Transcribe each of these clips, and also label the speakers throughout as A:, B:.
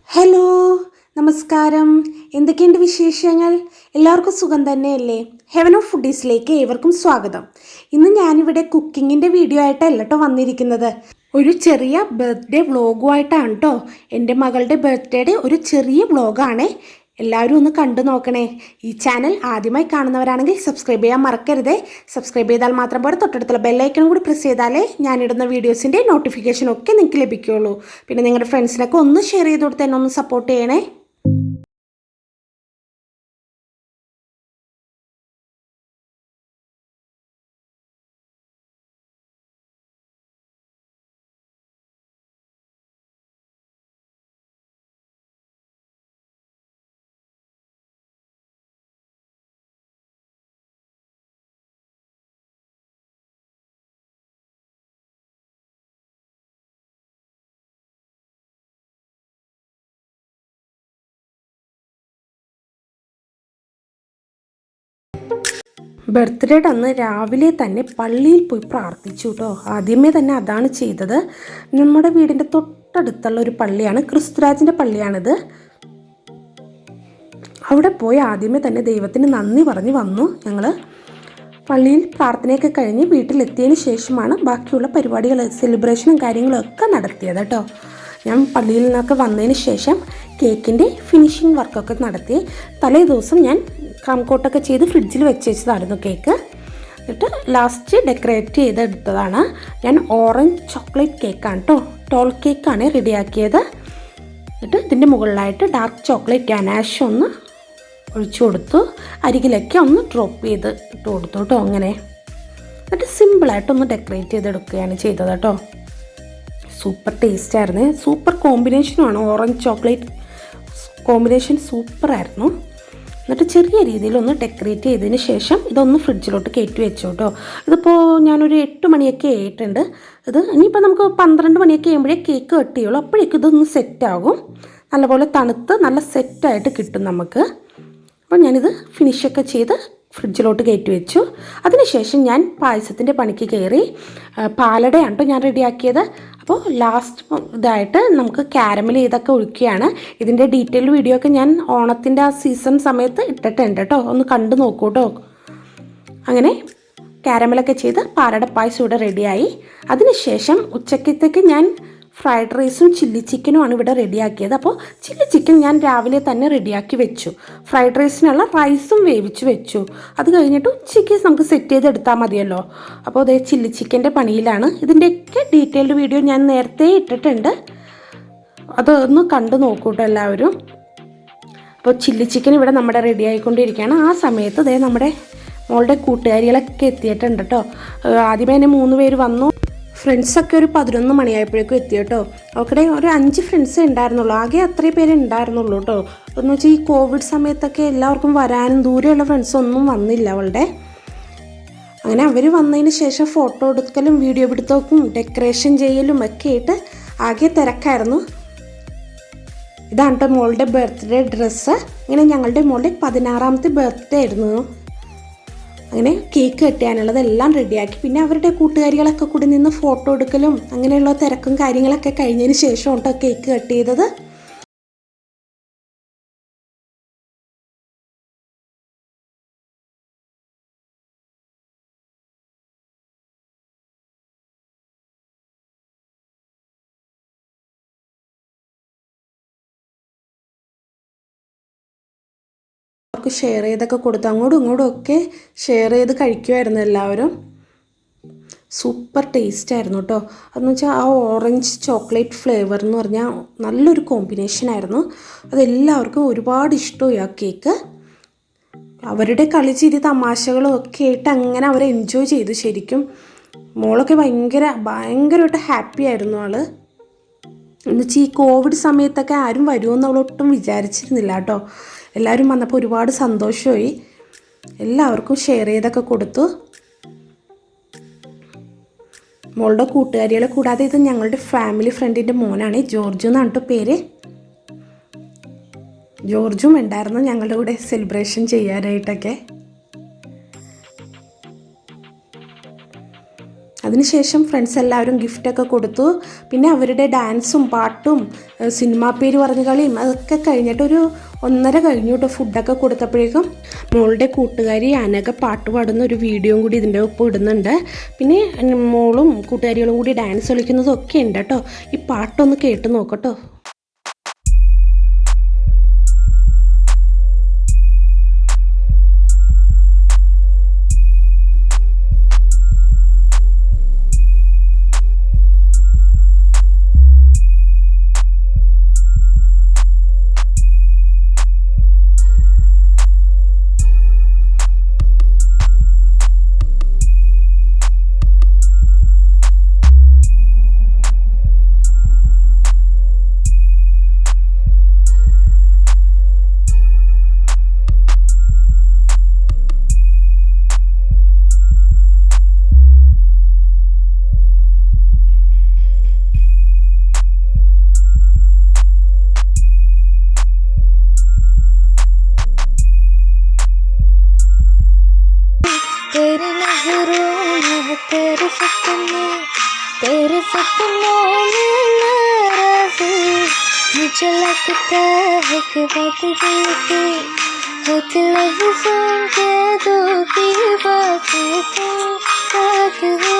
A: Hello, നമസ്കാരം. എന്തൊക്കെയുണ്ട് വിശേഷങ്ങൾ? എല്ലാവർക്കും സുഖം തന്നെയല്ലേ? ഹെവൻ ഓഫ് ഫുഡീസിലേക്ക് ഏവർക്കും സ്വാഗതം. ഇന്ന് ഞാനിവിടെ കുക്കിങ്ങിൻ്റെ വീഡിയോ ആയിട്ടല്ല കേട്ടോ വന്നിരിക്കുന്നത്. ഒരു ചെറിയ ബർത്ത്ഡേ വ്ളോഗുമായിട്ടാണ് കേട്ടോ. എൻ്റെ മകളുടെ ബർത്ത്ഡേയുടെ ഒരു ചെറിയ വ്ളോഗാണേ. എല്ലാവരും ഒന്ന് കണ്ടു നോക്കണേ. ഈ ചാനൽ ആദ്യമായി കാണുന്നവരാണെങ്കിൽ സബ്സ്ക്രൈബ് ചെയ്യാൻ മറക്കരുതേ. സബ്സ്ക്രൈബ് ചെയ്താൽ മാത്രം പോരെ, തൊട്ടടുത്തുള്ള ബെല്ലൈക്കണും കൂടി പ്രസ് ചെയ്താലേ ഞാനിടുന്ന വീഡിയോസിൻ്റെ നോട്ടിഫിക്കേഷൻ ഒക്കെ നിങ്ങൾക്ക് ലഭിക്കുകയുള്ളൂ. പിന്നെ നിങ്ങളുടെ ഫ്രണ്ട്സിനൊക്കെ ഒന്ന് ഷെയർ ചെയ്ത് കൊടുത്ത് എന്നെ ഒന്ന് സപ്പോർട്ട് ചെയ്യണേ. ബർത്ത്ഡേയുടെ അന്ന് രാവിലെ തന്നെ പള്ളിയിൽ പോയി പ്രാർത്ഥിച്ചു കേട്ടോ. ആദ്യമേ തന്നെ അതാണ് ചെയ്തത്. നമ്മുടെ വീടിൻ്റെ തൊട്ടടുത്തുള്ള ഒരു പള്ളിയാണ്, ക്രിസ്തുരാജിൻ്റെ പള്ളിയാണിത്. അവിടെ പോയി ആദ്യമേ തന്നെ ദൈവത്തിന് നന്ദി പറഞ്ഞ് വന്നു. ഞങ്ങൾ പള്ളിയിൽ പ്രാർത്ഥനയൊക്കെ കഴിഞ്ഞ് വീട്ടിലെത്തിയതിന് ശേഷമാണ് ബാക്കിയുള്ള പരിപാടികൾ, സെലിബ്രേഷനും കാര്യങ്ങളൊക്കെ നടത്തിയത് കേട്ടോ. ഞാൻ പള്ളിയിൽ നിന്നൊക്കെ വന്നതിന് ശേഷം കേക്കിൻ്റെ ഫിനിഷിങ് വർക്കൊക്കെ നടത്തി. തലേ ദിവസം ഞാൻ ക്രം കോട്ടൊക്കെ ചെയ്ത് ഫ്രിഡ്ജിൽ വെച്ചതായിരുന്നു കേക്ക്. എന്നിട്ട് ലാസ്റ്റ് ഡെക്കറേറ്റ് ചെയ്തെടുത്തതാണ്. ഞാൻ ഓറഞ്ച് ചോക്ലേറ്റ് കേക്കാണ് കേട്ടോ, ടോൾ കേക്കാണ് റെഡിയാക്കിയത്. എന്നിട്ട് ഇതിൻ്റെ മുകളിലായിട്ട് ഡാർക്ക് ചോക്ലേറ്റ് ഗനാഷ് ഒന്ന് ഒഴിച്ചു കൊടുത്തു. അരികിലൊക്കെ ഒന്ന് ഡ്രോപ്പ് ചെയ്ത് ഇട്ട് കൊടുത്തു കേട്ടോ. അങ്ങനെ എന്നിട്ട് സിമ്പിളായിട്ടൊന്ന് ഡെക്കറേറ്റ് ചെയ്തെടുക്കുകയാണ് ചെയ്തത് കേട്ടോ. സൂപ്പർ ടേസ്റ്റായിരുന്നു, സൂപ്പർ കോമ്പിനേഷനുമാണ്. ഓറഞ്ച് ചോക്ലേറ്റ് കോമ്പിനേഷൻ സൂപ്പറായിരുന്നു. എന്നിട്ട് ചെറിയ രീതിയിലൊന്ന് ഡെക്കറേറ്റ് ചെയ്തതിന് ശേഷം ഇതൊന്ന് ഫ്രിഡ്ജിലോട്ട് കയറ്റി വെച്ചു കേട്ടോ. ഇതിപ്പോൾ ഞാനൊരു 8 മണിയൊക്കെ ആയിട്ടുണ്ട്. ഇത് ഇനിയിപ്പോൾ നമുക്ക് 12 മണിയൊക്കെ ആകുമ്പോഴേ കേക്ക് കട്ട് ചെയ്യുള്ളൂ. അപ്പോഴേക്കും ഇതൊന്ന് സെറ്റാകും. നല്ലപോലെ തണുത്ത് നല്ല സെറ്റായിട്ട് കിട്ടും നമുക്ക്. അപ്പോൾ ഞാനിത് ഫിനിഷൊക്കെ ചെയ്ത് ഫ്രിഡ്ജിലോട്ട് കയറ്റി വെച്ചു. അതിനുശേഷം ഞാൻ പായസത്തിൻ്റെ പണിക്ക് കയറി. പാലടയാണ് കേട്ടോ ഞാൻ റെഡിയാക്കിയത്. അപ്പോൾ ലാസ്റ്റ് ഇതായിട്ട് നമുക്ക് കാരമൽ ഇതൊക്കെ ഒഴിക്കുകയാണ്. ഇതിൻ്റെ ഡീറ്റെയിൽ വീഡിയോ ഒക്കെ ഞാൻ ഓണത്തിൻ്റെ ആ സീസൺ സമയത്ത് ഇട്ടിട്ടുണ്ട് കേട്ടോ, ഒന്ന് കണ്ടു നോക്കൂ കേട്ടോ. അങ്ങനെ കാരമലൊക്കെ ചെയ്ത് പാലട പായസം ഇവിടെ റെഡിയായി. അതിനുശേഷം ഉച്ചക്കത്തേക്ക് ഞാൻ ഫ്രൈഡ് റൈസും ചില്ലി ചിക്കനുമാണ് ഇവിടെ റെഡിയാക്കിയത്. അപ്പോൾ ചില്ലി ചിക്കൻ ഞാൻ രാവിലെ തന്നെ റെഡിയാക്കി വെച്ചു. ഫ്രൈഡ് റൈസിനുള്ള റൈസും വേവിച്ച് വെച്ചു. അത് കഴിഞ്ഞിട്ട് ഉച്ചയ്ക്ക് നമുക്ക് സെറ്റ് ചെയ്തെടുത്താൽ മതിയല്ലോ. അപ്പോൾ അതേ ചില്ലി ചിക്കൻ്റെ പണിയിലാണ്. ഇതിൻ്റെയൊക്കെ ഡീറ്റെയിൽഡ് വീഡിയോ ഞാൻ നേരത്തെ ഇട്ടിട്ടുണ്ട്, അതൊന്ന് കണ്ടു നോക്കൂട്ടോ എല്ലാവരും. അപ്പോൾ ചില്ലി ചിക്കൻ ഇവിടെ നമ്മുടെ റെഡി ആയിക്കൊണ്ടിരിക്കുകയാണ്. ആ സമയത്ത് അതേ നമ്മുടെ മോളുടെ കൂട്ടുകാരികളൊക്കെ എത്തിയിട്ടുണ്ട് കേട്ടോ. ആദ്യമേ തന്നെ 3 പേര് വന്നു. ഫ്രണ്ട്സൊക്കെ ഒരു 11 മണിയായപ്പോഴേക്കും എത്തി കേട്ടോ. അവൾക്കിടെ ഒരു 5 ഫ്രണ്ട്സേ ഉണ്ടായിരുന്നുള്ളൂ, ആകെ അത്രയും പേര് ഉണ്ടായിരുന്നുള്ളൂ കേട്ടോ. എന്ന് വെച്ചാൽ ഈ കോവിഡ് സമയത്തൊക്കെ എല്ലാവർക്കും വരാനും ദൂരെയുള്ള ഫ്രണ്ട്സൊന്നും വന്നില്ല അവളുടെ. അങ്ങനെ അവർ വന്നതിന് ശേഷം ഫോട്ടോ എടുക്കലും വീഡിയോ പിടുത്തവും ഡെക്കറേഷൻ ചെയ്യലും ഒക്കെ ആയിട്ട് ആകെ തിരക്കായിരുന്നു. ഇതാണ് കേട്ടോ മോളുടെ ബർത്ത്ഡേ ഡ്രസ്സ്. ഇങ്ങനെ ഞങ്ങളുടെ മോളുടെ 16ാമത്തെ ബർത്ത്ഡേ ആയിരുന്നു. അങ്ങനെ കേക്ക് കെട്ടാനുള്ളതെല്ലാം റെഡിയാക്കി. പിന്നെ അവരുടെ കൂട്ടുകാരികളൊക്കെ കൂടി നിന്ന് ഫോട്ടോ എടുക്കലും അങ്ങനെയുള്ള തിരക്കും കാര്യങ്ങളൊക്കെ കഴിഞ്ഞതിന് ശേഷം കേട്ടോ കേക്ക് കട്ട് ചെയ്തത്. അവർക്ക് ഷെയർ ചെയ്തൊക്കെ കൊടുത്തു, അങ്ങോട്ടും ഇങ്ങോട്ടും ഒക്കെ ഷെയർ ചെയ്ത് കഴിക്കുമായിരുന്നു എല്ലാവരും. സൂപ്പർ ടേസ്റ്റ് ആയിരുന്നു കേട്ടോ. അതെന്ന് വെച്ചാൽ ആ ഓറഞ്ച് ചോക്ലേറ്റ് ഫ്ലേവർ എന്ന് പറഞ്ഞാൽ നല്ലൊരു കോമ്പിനേഷൻ ആയിരുന്നു. അതെല്ലാവർക്കും ഒരുപാട് ഇഷ്ടമായി ആ കേക്ക്. അവരുടെ കളിച്ചിരി തമാശകളും ഒക്കെ ആയിട്ട് അങ്ങനെ അവർ എൻജോയ് ചെയ്തു. ശരിക്കും മോളൊക്കെ ഭയങ്കരമായിട്ട് ഹാപ്പി ആയിരുന്നു ആള്. എന്നുവെച്ചാൽ ഈ കോവിഡ് സമയത്തൊക്കെ ആരും വരുമെന്ന് അവളൊട്ടും വിചാരിച്ചിരുന്നില്ല കേട്ടോ. എല്ലാവരും വന്നപ്പോൾ ഒരുപാട് സന്തോഷമായി. എല്ലാവർക്കും ഷെയർ ചെയ്തൊക്കെ കൊടുത്തു. മോളുടെ കൂട്ടുകാരികളെ കൂടാതെ ഇത് ഞങ്ങളുടെ ഫാമിലി ഫ്രണ്ടിൻ്റെ മോനാണ്, ജോർജു എന്നാണ് കേട്ടോ പേര്. ജോർജും ഉണ്ടായിരുന്നു ഞങ്ങളുടെ കൂടെ സെലിബ്രേഷൻ ചെയ്യാനായിട്ടൊക്കെ. അതിനുശേഷം ഫ്രണ്ട്സ് എല്ലാവരും ഗിഫ്റ്റൊക്കെ കൊടുത്തു. പിന്നെ അവരുടെ ഡാൻസും പാട്ടും സിനിമാ പേര് പറഞ്ഞ കളിയും അതൊക്കെ കഴിഞ്ഞിട്ടൊരു 1:30 കഴിഞ്ഞു കേട്ടോ ഫുഡൊക്കെ കൊടുത്തപ്പോഴേക്കും. മോളുടെ കൂട്ടുകാരി അനഘ പാട്ട് പാടുന്ന ഒരു വീഡിയോയും കൂടി ഇതിൻ്റെ ഒപ്പം ഇടുന്നുണ്ട്. പിന്നെ മോളും കൂട്ടുകാരികളും കൂടി ഡാൻസ് കളിക്കുന്നതും ഒക്കെ ഉണ്ട് കേട്ടോ. ഈ പാട്ടൊന്ന് കേട്ട് നോക്കട്ടോ.
B: तेरी नजरों में तेरे सपनों में नाराज़ी मुझे लगता है कि बात दिल की होती लफ्ज़ों के दो की बातें तुम साथ हो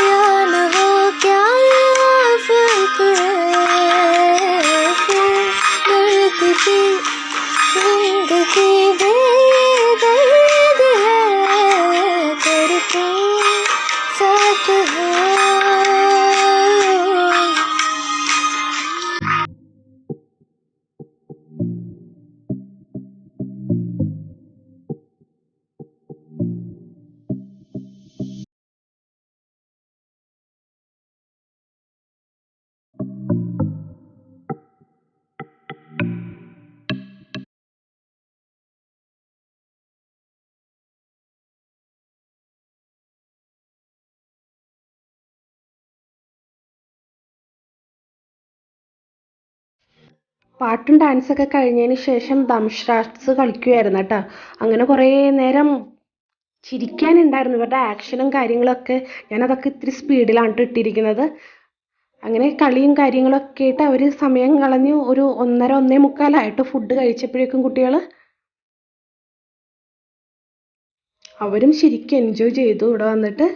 B: या न हो क्या फर्क है दर्द की जिंदगी बेदर्द है तेरे तुम साथ हो.
A: പാട്ടും ഡാൻസൊക്കെ കഴിഞ്ഞതിന് ശേഷം ദംഷ്രാസ് കളിക്കുമായിരുന്നു കേട്ടോ. അങ്ങനെ കുറേ നേരം ചിരിക്കാനുണ്ടായിരുന്നു ഇവരുടെ ആക്ഷനും കാര്യങ്ങളൊക്കെ. ഞാനതൊക്കെ ഇത്തിരി സ്പീഡിലാണ് ഇട്ടിരിക്കുന്നത്. അങ്ങനെ കളിയും കാര്യങ്ങളൊക്കെ ആയിട്ട് അവർ സമയം കളഞ്ഞു. ഒരു 1:30 1:45 ഫുഡ് കഴിച്ചപ്പോഴേക്കും കുട്ടികൾ അവരും ശരിക്കും എൻജോയ് ചെയ്തു ഇവിടെ വന്നിട്ട്.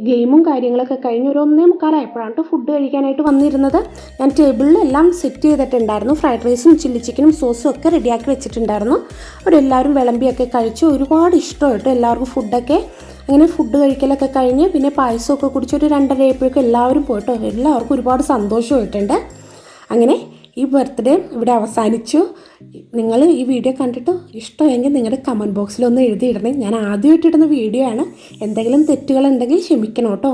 A: ഗെയിമും കാര്യങ്ങളൊക്കെ കഴിഞ്ഞ് ഒരു 1:45 ഫുഡ് കഴിക്കാനായിട്ട് വന്നിരുന്നത്. ഞാൻ ടേബിളിലെല്ലാം സെറ്റ് ചെയ്തിട്ടുണ്ടായിരുന്നു. ഫ്രൈഡ് റൈസും ചില്ലി ചിക്കനും സോസും ഒക്കെ റെഡിയാക്കി വെച്ചിട്ടുണ്ടായിരുന്നു. അവരെല്ലാവരും വിളമ്പിയൊക്കെ കഴിച്ചു. ഒരുപാട് ഇഷ്ടമായിട്ട് എല്ലാവർക്കും ഫുഡൊക്കെ. അങ്ങനെ ഫുഡ് കഴിക്കലൊക്കെ കഴിഞ്ഞ് പിന്നെ പായസമൊക്കെ കുടിച്ച് ഒരു 2:30 ആയപ്പോഴേക്കും എല്ലാവരും പോയിട്ടോ. എല്ലാവർക്കും ഒരുപാട് സന്തോഷമായിട്ടുണ്ട്. അങ്ങനെ ഈ ബർത്ത്ഡേ ഇവിടെ അവസാനിച്ചു. നിങ്ങൾ ഈ വീഡിയോ കണ്ടിട്ട് ഇഷ്ടമെങ്കിൽ നിങ്ങളുടെ കമൻറ്റ് ബോക്സിലൊന്ന് എഴുതിയിടണേ. ഞാൻ ആദ്യമായിട്ടിടുന്ന വീഡിയോ ആണ്. എന്തെങ്കിലും തെറ്റുകളുണ്ടെങ്കിൽ ക്ഷമിക്കണം കേട്ടോ.